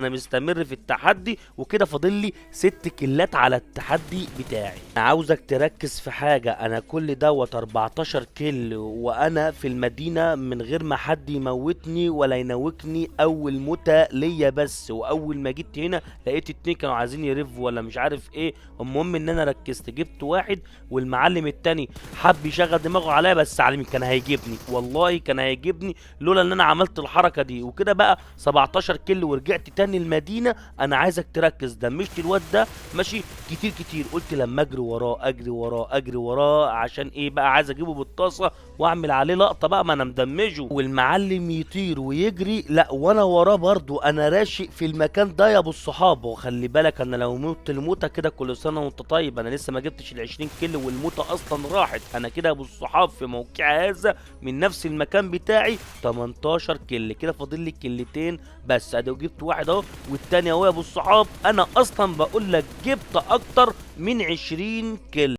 انا مستمر في التحدي وكده فاضل لي 6 كيلات على التحدي بتاعي. انا عاوزك تركز في حاجه، انا كل دوت 14 كيل وانا في المدينه من غير ما حد يموتني ولا ينوكني. اول موتة ليا بس، واول ما جيت هنا لقيت 2 كانوا عايزين يرفوا ولا مش عارف ايه. المهم ان انا ركزت جبت واحد، والمعلم التاني حب يشغل دماغه عليا، بس علمي كان هيجيبني، والله كان هيجيبني لولا ان انا عملت الحركه دي. وكده بقى 17 كيلو ورجعت تاني المدينه. انا عايزك تركز، دمشت الواد ده ماشي كتير كتير، قلت لما اجري وراه اجري وراه اجري وراه عشان ايه بقى، عايز اجيبه بالطاسه واعمل عليه لقطه بقى، ما انا مدمجه. والمعلم يطير ويجري لا وانا وراه برضو، انا راشق في المكان ده يا ابو الصحاب. وخلي بالك انا لو مت الموته كده كل سنه وانت طيب، انا لسه ما جبتش ال 20 كيلو والموته اصلا راحت. انا كده يا ابو الصحاب في موقع هذا من نفس المكان بتاعي 18 كيل، كده فاضل لي كيلتين بس. ادي جبت واحد اهو والتاني اهو يا ابو الصحاب. انا اصلا بقول لك جبت اكتر من 20 كيلو.